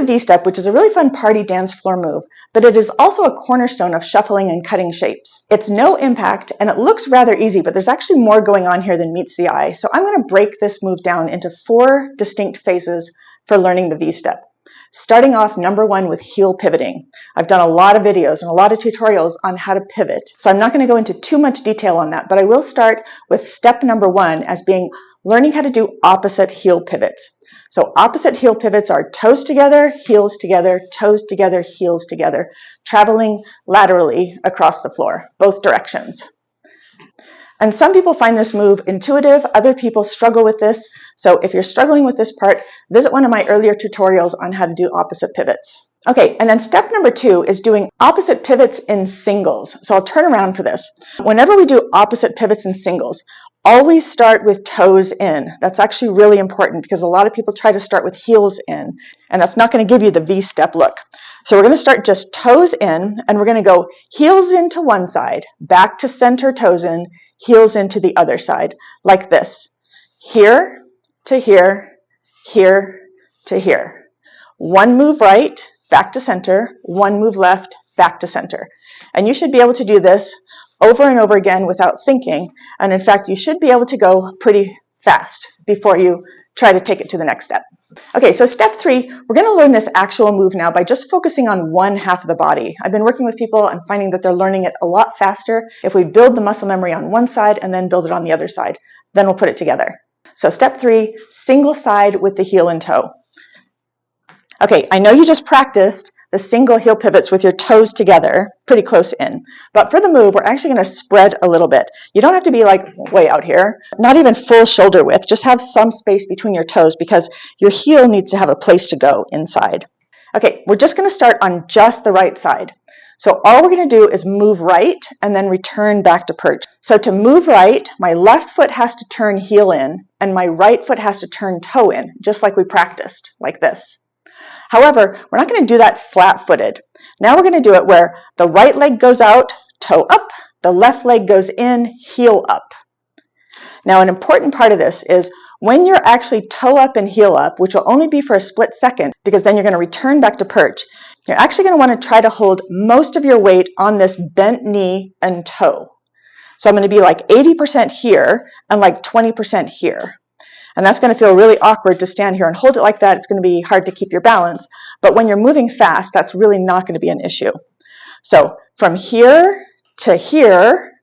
V-step, which is a really fun party dance floor move, but it is also a cornerstone of shuffling and cutting shapes. It's no impact, and it looks rather easy, but there's actually more going on here than meets the eye. So I'm going to break this move down into 4 distinct phases for learning the V-step. Starting off, number 1, with heel pivoting. I've done a lot of videos and a lot of tutorials on how to pivot, so I'm not going to go into too much detail on that, but I will start with step number 1 as being learning how to do opposite heel pivots. So opposite heel pivots are toes together, heels together, toes together, heels together, traveling laterally across the floor, both directions. And some people find this move intuitive, other people struggle with this. So if you're struggling with this part, visit one of my earlier tutorials on how to do opposite pivots. Okay, and then step number 2 is doing opposite pivots in singles. So I'll turn around for this. Whenever we do opposite pivots in singles, always start with toes in. That's actually really important because a lot of people try to start with heels in, and that's not going to give you the V-step look. So we're going to start just toes in, and we're going to go heels into one side, back to center, toes in, heels into the other side, like this. Here to here, here to here. One move right, back to center, one move left, back to center. And you should be able to do this over and over again without thinking. And in fact, you should be able to go pretty fast before you try to take it to the next step. Okay, so step 3, we're going to learn this actual move now by just focusing on one half of the body. I've been working with people and finding that they're learning it a lot faster if we build the muscle memory on one side and then build it on the other side. Then we'll put it together. So step 3, single side with the heel and toe. Okay, I know you just practiced the single heel pivots with your toes together, pretty close in. But for the move, we're actually going to spread a little bit. You don't have to be like way out here, not even full shoulder width. Just have some space between your toes because your heel needs to have a place to go inside. Okay, we're just going to start on just the right side. So all we're going to do is move right and then return back to perch. So to move right, my left foot has to turn heel in and my right foot has to turn toe in, just like we practiced, like this. However, we're not going to do that flat-footed. Now we're going to do it where the right leg goes out, toe up, the left leg goes in, heel up. Now an important part of this is when you're actually toe up and heel up, which will only be for a split second because then you're going to return back to perch, you're actually going to want to try to hold most of your weight on this bent knee and toe. So I'm going to be like 80% here and like 20% here. And that's going to feel really awkward to stand here and hold it like that. It's going to be hard to keep your balance. But when you're moving fast, that's really not going to be an issue. So from here to here,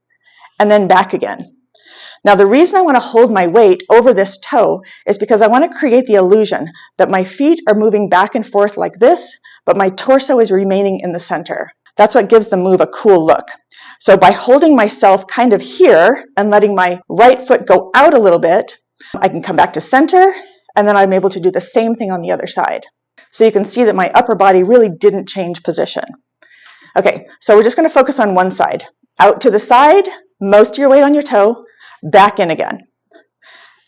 and then back again. Now the reason I want to hold my weight over this toe is because I want to create the illusion that my feet are moving back and forth like this, but my torso is remaining in the center. That's what gives the move a cool look. So by holding myself kind of here and letting my right foot go out a little bit, I can come back to center, and then I'm able to do the same thing on the other side. So you can see that my upper body really didn't change position. Okay, so we're just going to focus on one side. Out to the side, most of your weight on your toe, back in again.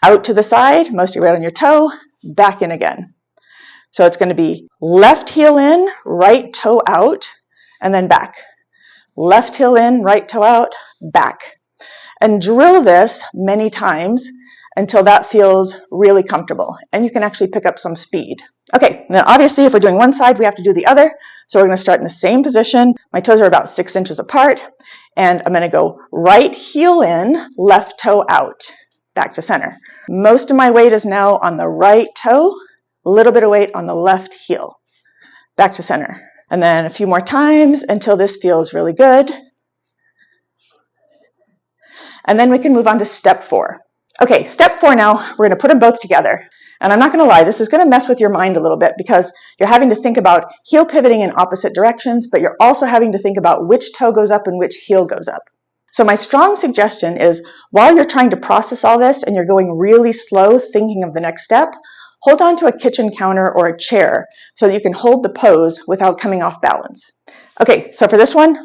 Out to the side, most of your weight on your toe, back in again. So it's going to be left heel in, right toe out, and then back. Left heel in, right toe out, back. And drill this many times until that feels really comfortable. And you can actually pick up some speed. Okay, then obviously if we're doing one side, we have to do the other. So we're going to start in the same position. My toes are about 6 inches apart. And I'm going to go right heel in, left toe out, back to center. Most of my weight is now on the right toe, a little bit of weight on the left heel, back to center. And then a few more times until this feels really good. And then we can move on to step 4. Okay, step 4 now, we're going to put them both together. And I'm not going to lie, this is going to mess with your mind a little bit because you're having to think about heel pivoting in opposite directions, but you're also having to think about which toe goes up and which heel goes up. So my strong suggestion is while you're trying to process all this and you're going really slow thinking of the next step, hold on to a kitchen counter or a chair so that you can hold the pose without coming off balance. Okay, so for this one,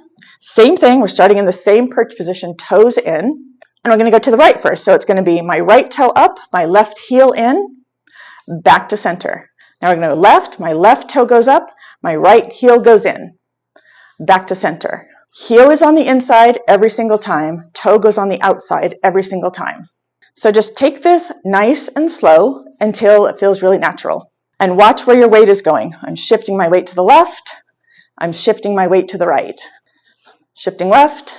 same thing. We're starting in the same perch position, toes in. And we're going to go to the right first. So it's going to be my right toe up, my left heel in, back to center. Now we're going to go left, my left toe goes up, my right heel goes in, back to center. Heel is on the inside every single time, toe goes on the outside every single time. So just take this nice and slow until it feels really natural. And watch where your weight is going. I'm shifting my weight to the left. I'm shifting my weight to the right. Shifting left,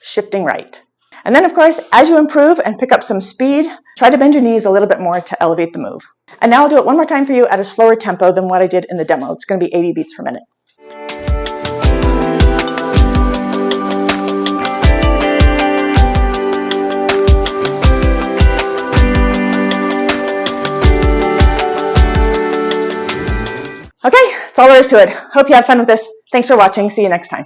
shifting right. And then, of course, as you improve and pick up some speed, try to bend your knees a little bit more to elevate the move. And now I'll do it one more time for you at a slower tempo than what I did in the demo. It's going to be 80 beats per minute. Okay, that's all there is to it. Hope you have fun with this. Thanks for watching. See you next time.